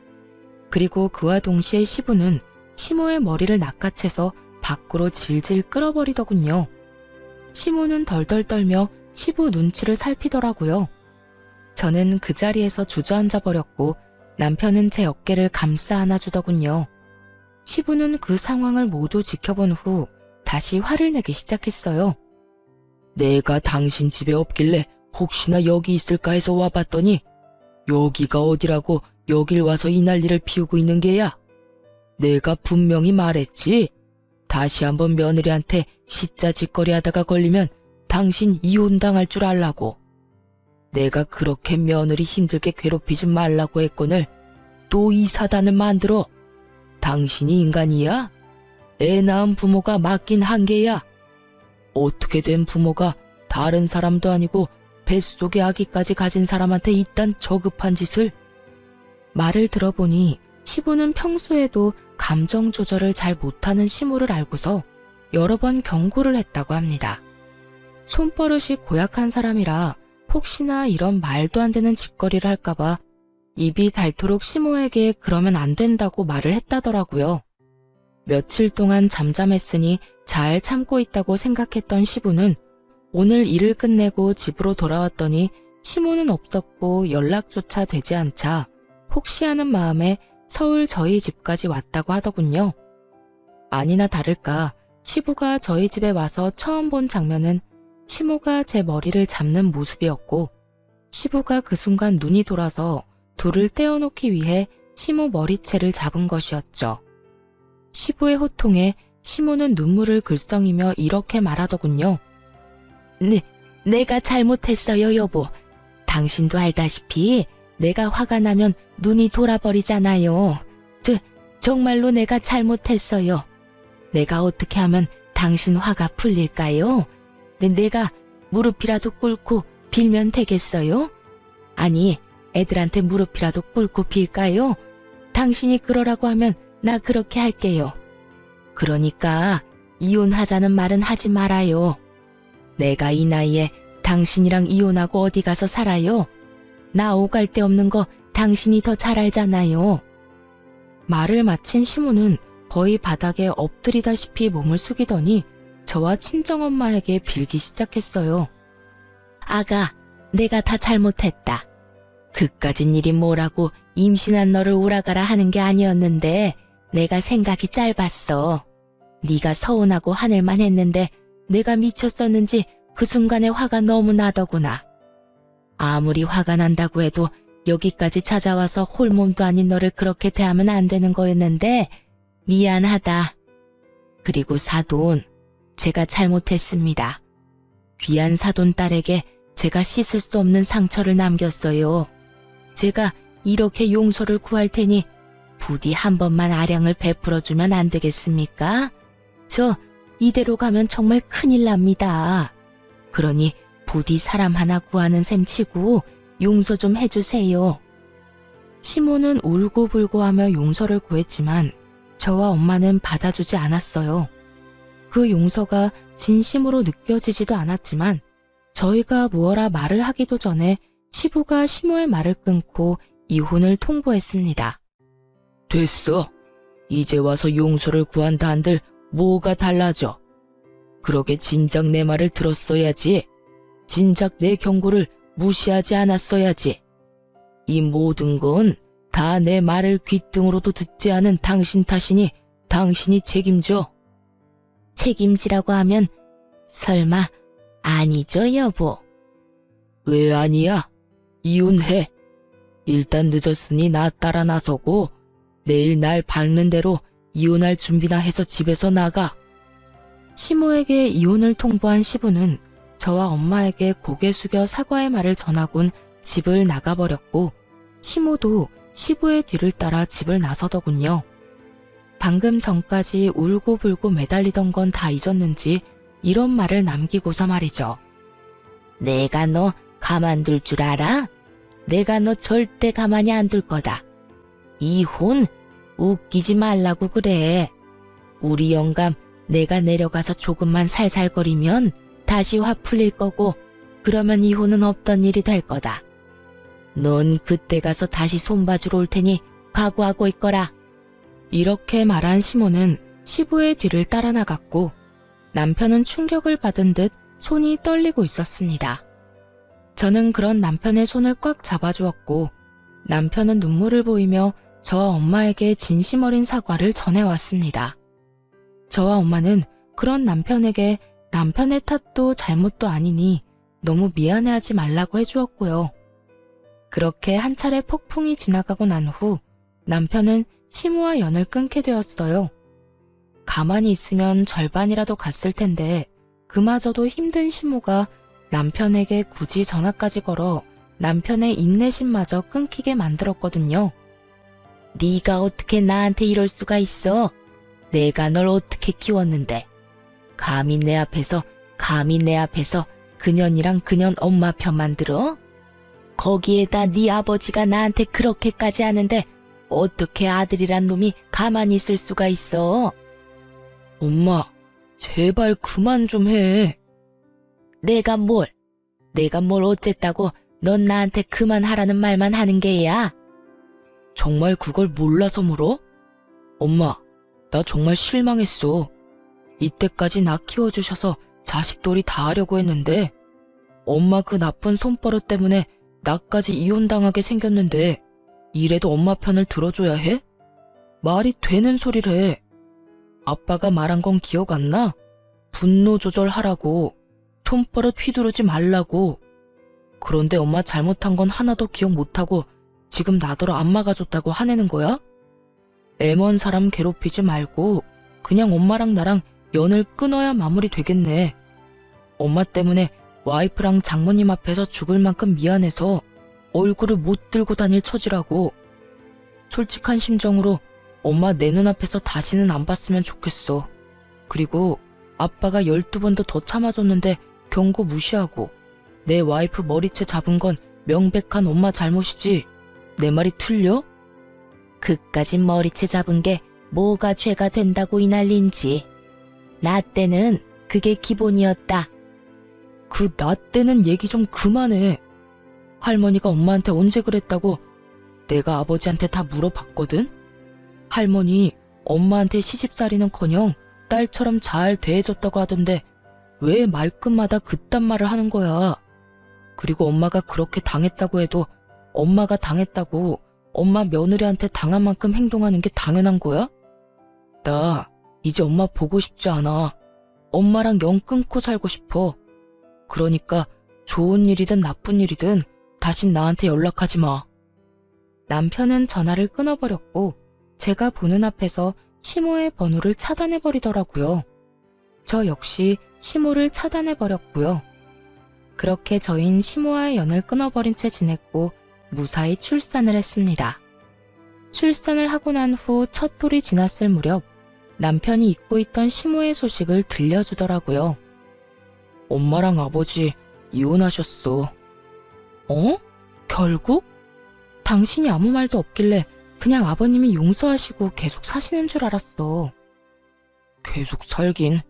그리고 그와 동시에 시부는 시모의 머리를 낚아채서 밖으로 질질 끌어버리더군요. 시모는 덜덜 떨며 시부 눈치를 살피더라고요. 저는 그 자리에서 주저앉아 버렸고 남편은 제 어깨를 감싸 안아주더군요. 시부는 그 상황을 모두 지켜본 후 다시 화를 내기 시작했어요. 내가 당신 집에 없길래 혹시나 여기 있을까 해서 와봤더니 여기가 어디라고 여길 와서 이 난리를 피우고 있는 게야. 내가 분명히 말했지. 다시 한번 며느리한테 시짜짓거리 하다가 걸리면 당신 이혼당할 줄 알라고. 내가 그렇게 며느리 힘들게 괴롭히지 말라고 했거늘 또 이 사단을 만들어. 당신이 인간이야? 애 낳은 부모가 맡긴 한계야. 어떻게 된 부모가 다른 사람도 아니고 뱃속의 아기까지 가진 사람한테 이딴 저급한 짓을. 말을 들어보니 시부는 평소에도 감정 조절을 잘 못하는 시모를 알고서 여러 번 경고를 했다고 합니다. 손버릇이 고약한 사람이라 혹시나 이런 말도 안 되는 짓거리를 할까봐 입이 닳도록 시모에게 그러면 안 된다고 말을 했다더라고요. 며칠 동안 잠잠했으니 잘 참고 있다고 생각했던 시부는 오늘 일을 끝내고 집으로 돌아왔더니 시모는 없었고 연락조차 되지 않자 혹시 하는 마음에 서울 저희 집까지 왔다고 하더군요. 아니나 다를까 시부가 저희 집에 와서 처음 본 장면은 시모가 제 머리를 잡는 모습이었고 시부가 그 순간 눈이 돌아서 둘을 떼어놓기 위해 시모 머리채를 잡은 것이었죠. 시부의 호통에 시모는 눈물을 글썽이며 이렇게 말하더군요. 내가 잘못했어요, 여보. 당신도 알다시피 내가 화가 나면 눈이 돌아버리잖아요. 정말로 내가 잘못했어요. 내가 어떻게 하면 당신 화가 풀릴까요? 내가 무릎이라도 꿇고 빌면 되겠어요? 아니, 애들한테 무릎이라도 꿇고 빌까요? 당신이 그러라고 하면 나 그렇게 할게요. 그러니까 이혼하자는 말은 하지 말아요. 내가 이 나이에 당신이랑 이혼하고 어디 가서 살아요? 나 오갈 데 없는 거 당신이 더 잘 알잖아요. 말을 마친 시모는 거의 바닥에 엎드리다시피 몸을 숙이더니 저와 친정엄마에게 빌기 시작했어요. 아가, 내가 다 잘못했다. 그까진 일이 뭐라고 임신한 너를 오라가라 하는 게 아니었는데 내가 생각이 짧았어. 네가 서운하고 화낼만 했는데 내가 미쳤었는지 그 순간에 화가 너무 나더구나. 아무리 화가 난다고 해도 여기까지 찾아와서 홀몸도 아닌 너를 그렇게 대하면 안 되는 거였는데 미안하다. 그리고 사돈, 제가 잘못했습니다. 귀한 사돈 딸에게 제가 씻을 수 없는 상처를 남겼어요. 제가 이렇게 용서를 구할 테니 부디 한 번만 아량을 베풀어주면 안 되겠습니까? 저 이대로 가면 정말 큰일 납니다. 그러니 부디 사람 하나 구하는 셈 치고 용서 좀 해주세요. 시모는 울고불고하며 용서를 구했지만 저와 엄마는 받아주지 않았어요. 그 용서가 진심으로 느껴지지도 않았지만 저희가 무어라 말을 하기도 전에 시부가 시모의 말을 끊고 이혼을 통보했습니다. 됐어. 이제 와서 용서를 구한다 한들 뭐가 달라져. 그러게 진작 내 말을 들었어야지. 진작 내 경고를 무시하지 않았어야지. 이 모든 건 다 내 말을 귓등으로도 듣지 않은 당신 탓이니 당신이 책임져. 책임지라고 하면 설마 아니죠, 여보? 왜 아니야? 이혼해. 일단 늦었으니 나 따라 나서고 내일 날 밝는 대로 이혼할 준비나 해서 집에서 나가. 시모에게 이혼을 통보한 시부는 저와 엄마에게 고개 숙여 사과의 말을 전하곤 집을 나가버렸고 시모도 시부의 뒤를 따라 집을 나서더군요. 방금 전까지 울고불고 매달리던 건 다 잊었는지 이런 말을 남기고서 말이죠. 내가 너 가만둘 줄 알아? 내가 너 절대 가만히 안 둘 거다. 이혼? 웃기지 말라고 그래. 우리 영감 내가 내려가서 조금만 살살거리면 다시 화 풀릴 거고 그러면 이혼은 없던 일이 될 거다. 넌 그때 가서 다시 손봐주러 올 테니 각오하고 있거라. 이렇게 말한 시모는 시부의 뒤를 따라 나갔고 남편은 충격을 받은 듯 손이 떨리고 있었습니다. 저는 그런 남편의 손을 꽉 잡아주었고 남편은 눈물을 보이며 저와 엄마에게 진심 어린 사과를 전해왔습니다. 저와 엄마는 그런 남편에게 남편의 탓도 잘못도 아니니 너무 미안해하지 말라고 해주었고요. 그렇게 한 차례 폭풍이 지나가고 난 후 남편은 시모와 연을 끊게 되었어요. 가만히 있으면 절반이라도 갔을 텐데 그마저도 힘든 시모가 남편에게 굳이 전화까지 걸어 남편의 인내심마저 끊기게 만들었거든요. 네가 어떻게 나한테 이럴 수가 있어? 내가 널 어떻게 키웠는데. 감히 내 앞에서 그년이랑 그년 엄마 편만 들어? 거기에다 네 아버지가 나한테 그렇게까지 하는데 어떻게 아들이란 놈이 가만히 있을 수가 있어? 엄마, 제발 그만 좀 해. 내가 뭘 어쨌다고 넌 나한테 그만하라는 말만 하는 게야? 정말 그걸 몰라서 물어? 엄마, 나 정말 실망했어. 이때까지 나 키워주셔서 자식돌이 다 하려고 했는데 엄마 그 나쁜 손버릇 때문에 나까지 이혼당하게 생겼는데 이래도 엄마 편을 들어줘야 해? 말이 되는 소리를 해. 아빠가 말한 건 기억 안 나? 분노 조절하라고, 손버릇 휘두르지 말라고. 그런데 엄마 잘못한 건 하나도 기억 못하고 지금 나더러 안 막아줬다고 화내는 거야? 애먼 사람 괴롭히지 말고 그냥 엄마랑 나랑 연을 끊어야 마무리 되겠네. 엄마 때문에 와이프랑 장모님 앞에서 죽을 만큼 미안해서 얼굴을 못 들고 다닐 처지라고. 솔직한 심정으로 엄마 내 눈앞에서 다시는 안 봤으면 좋겠어. 그리고 아빠가 12번도 더 참아줬는데 경고 무시하고 내 와이프 머리채 잡은 건 명백한 엄마 잘못이지. 내 말이 틀려? 그까짓 머리채 잡은 게 뭐가 죄가 된다고 이 난린지. 나 때는 그게 기본이었다. 그 나 때는 얘기 좀 그만해. 할머니가 엄마한테 언제 그랬다고 내가 아버지한테 다 물어봤거든? 할머니 엄마한테 시집살이는커녕 딸처럼 잘 대해줬다고 하던데 왜 말끝마다 그딴 말을 하는 거야. 그리고 엄마가 그렇게 당했다고 해도 엄마가 당했다고 엄마 며느리한테 당한 만큼 행동하는 게 당연한 거야? 나 이제 엄마 보고 싶지 않아. 엄마랑 영 끊고 살고 싶어. 그러니까 좋은 일이든 나쁜 일이든 다신 나한테 연락하지 마. 남편은 전화를 끊어버렸고 제가 보는 앞에서 시모의 번호를 차단해버리더라고요. 저 역시 시모를 차단해버렸고요. 그렇게 저흰 시모와의 연을 끊어버린 채 지냈고 무사히 출산을 했습니다. 출산을 하고 난 후 첫 돌이 지났을 무렵 남편이 잊고 있던 시모의 소식을 들려주더라고요. 엄마랑 아버지 이혼하셨어. 어? 결국? 당신이 아무 말도 없길래 그냥 아버님이 용서하시고 계속 사시는 줄 알았어. 계속 살긴.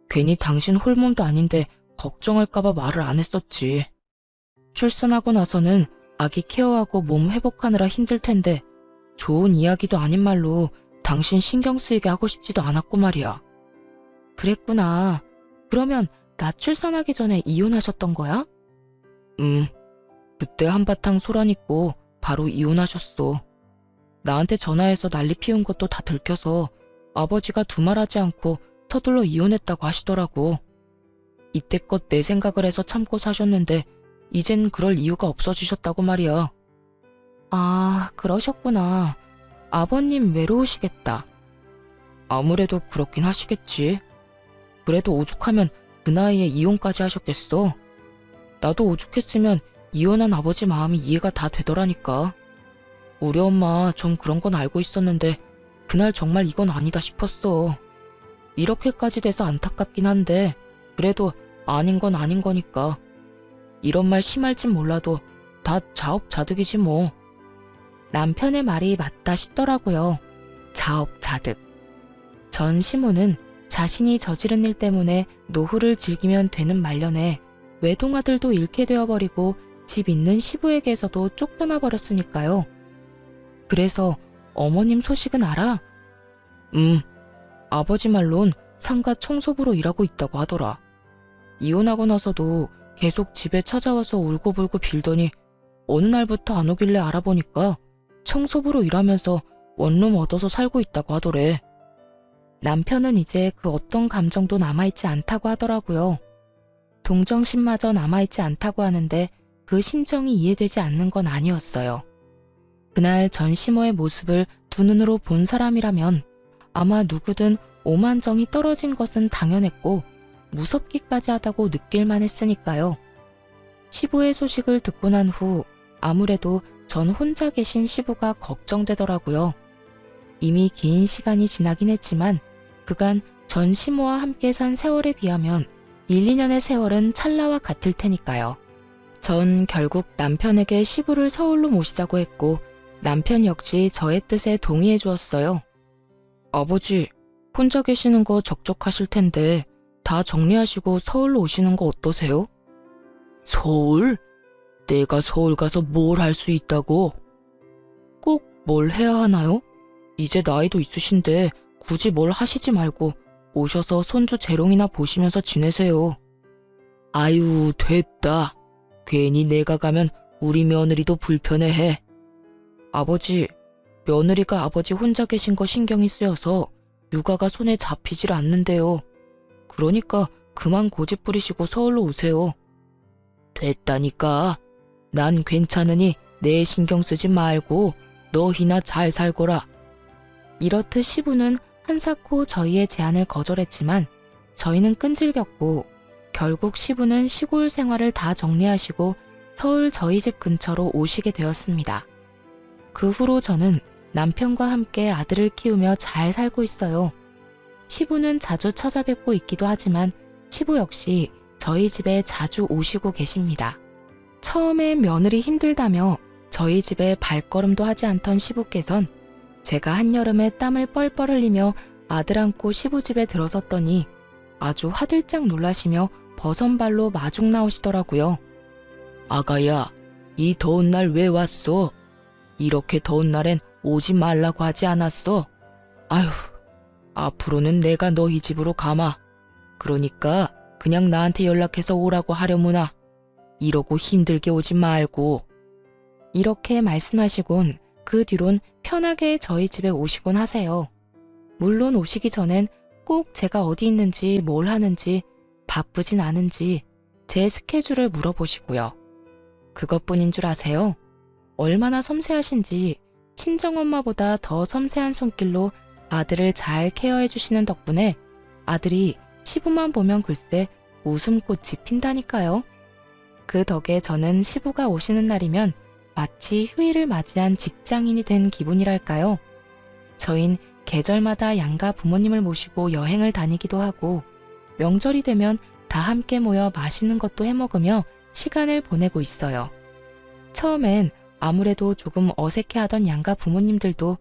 괜히 당신 홀몸도 아닌데 걱정할까봐 말을 안 했었지. 출산하고 나서는 아기 케어하고 몸 회복하느라 힘들 텐데 좋은 이야기도 아닌 말로 당신 신경 쓰이게 하고 싶지도 않았고 말이야. 그랬구나. 그러면 나 출산하기 전에 이혼하셨던 거야? 그때 한바탕 소란있고 바로 이혼하셨어. 나한테 전화해서 난리 피운 것도 다 들켜서 아버지가 두말하지 않고 서둘러 이혼했다고 하시더라고. 이때껏 내 생각을 해서 참고 사셨는데 이젠 그럴 이유가 없어지셨다고 말이야. 아, 그러셨구나. 아버님 외로우시겠다. 아무래도 그렇긴 하시겠지. 그래도 오죽하면 그 나이에 이혼까지 하셨겠어. 나도 오죽했으면 이혼한 아버지 마음이 이해가 다 되더라니까. 우리 엄마 전 그런 건 알고 있었는데 그날 정말 이건 아니다 싶었어. 이렇게까지 돼서 안타깝긴 한데 그래도 아닌 건 아닌 거니까. 이런 말 심할진 몰라도 다 자업자득이지 뭐. 남편의 말이 맞다 싶더라고요. 자업자득. 전 시모는 자신이 저지른 일 때문에 노후를 즐기면 되는 말년에 외동아들도 잃게 되어버리고 집 있는 시부에게서도 쫓겨나 버렸으니까요. 그래서 어머님 소식은 알아? 아버지 말론 상가 청소부로 일하고 있다고 하더라. 이혼하고 나서도 계속 집에 찾아와서 울고불고 빌더니 어느 날부터 안 오길래 알아보니까 청소부로 일하면서 원룸 얻어서 살고 있다고 하더래. 남편은 이제 그 어떤 감정도 남아있지 않다고 하더라고요. 동정심마저 남아있지 않다고 하는데 그 심정이 이해되지 않는 건 아니었어요. 그날 전 시모의 모습을 두 눈으로 본 사람이라면 아마 누구든 오만정이 떨어진 것은 당연했고 무섭기까지 하다고 느낄만 했으니까요. 시부의 소식을 듣고 난 후 아무래도 전 혼자 계신 시부가 걱정되더라고요. 이미 긴 시간이 지나긴 했지만 그간 전 시모와 함께 산 세월에 비하면 1, 2년의 세월은 찰나와 같을 테니까요. 전 결국 남편에게 시부를 서울로 모시자고 했고 남편 역시 저의 뜻에 동의해 주었어요. 아버지, 혼자 계시는 거 적적하실 텐데 다 정리하시고 서울로 오시는 거 어떠세요? 서울? 내가 서울 가서 뭘 할 수 있다고? 꼭 뭘 해야 하나요? 이제 나이도 있으신데 굳이 뭘 하시지 말고 오셔서 손주 재롱이나 보시면서 지내세요. 아유, 됐다. 괜히 내가 가면 우리 며느리도 불편해해. 아버지, 며느리가 아버지 혼자 계신 거 신경이 쓰여서 육아가 손에 잡히질 않는데요. 그러니까 그만 고집 부리시고 서울로 오세요. 됐다니까. 난 괜찮으니 내 신경 쓰지 말고 너희나 잘 살거라. 이렇듯 시부는 한사코 저희의 제안을 거절했지만 저희는 끈질겼고 결국 시부는 시골 생활을 다 정리하시고 서울 저희 집 근처로 오시게 되었습니다. 그 후로 저는 남편과 함께 아들을 키우며 잘 살고 있어요. 시부는 자주 찾아뵙고 있기도 하지만 시부 역시 저희 집에 자주 오시고 계십니다. 처음에 며느리 힘들다며 저희 집에 발걸음도 하지 않던 시부께선 제가 한여름에 땀을 뻘뻘 흘리며 아들 안고 시부 집에 들어섰더니 아주 화들짝 놀라시며 버선발로 마중 나오시더라고요. 아가야, 이 더운 날 왜 왔어? 이렇게 더운 날엔 오지 말라고 하지 않았어? 아휴, 앞으로는 내가 너희 집으로 가마. 그러니까 그냥 나한테 연락해서 오라고 하려무나. 이러고 힘들게 오지 말고. 이렇게 말씀하시곤 그 뒤론 편하게 저희 집에 오시곤 하세요. 물론 오시기 전엔 꼭 제가 어디 있는지 뭘 하는지 바쁘진 않은지 제 스케줄을 물어보시고요. 그것뿐인 줄 아세요? 얼마나 섬세하신지 친정엄마보다 더 섬세한 손길로 아들을 잘 케어해 주시는 덕분에 아들이 시부만 보면 글쎄 웃음꽃이 핀다니까요. 그 덕에 저는 시부가 오시는 날이면 마치 휴일을 맞이한 직장인이 된 기분이랄까요. 저흰 계절마다 양가 부모님을 모시고 여행을 다니기도 하고 명절이 되면 다 함께 모여 맛있는 것도 해먹으며 시간을 보내고 있어요. 처음엔 아무래도 조금 어색해하던 양가 부모님들도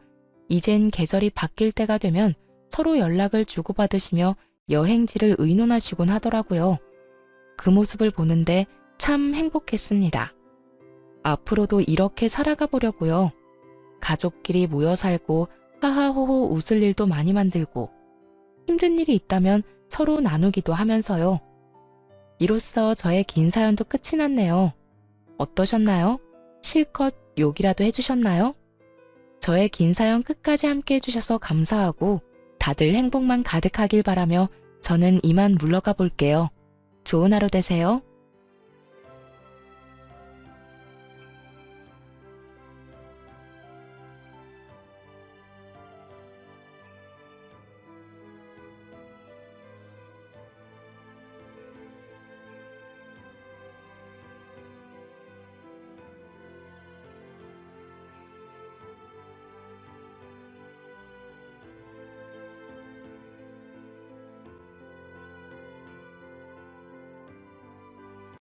이젠 계절이 바뀔 때가 되면 서로 연락을 주고받으시며 여행지를 의논하시곤 하더라고요. 그 모습을 보는데 참 행복했습니다. 앞으로도 이렇게 살아가 보려고요. 가족끼리 모여 살고 하하호호 웃을 일도 많이 만들고 힘든 일이 있다면 서로 나누기도 하면서요. 이로써 저의 긴 사연도 끝이 났네요. 어떠셨나요? 실컷 욕이라도 해주셨나요? 저의 긴 사연 끝까지 함께 해주셔서 감사하고 다들 행복만 가득하길 바라며 저는 이만 물러가 볼게요. 좋은 하루 되세요.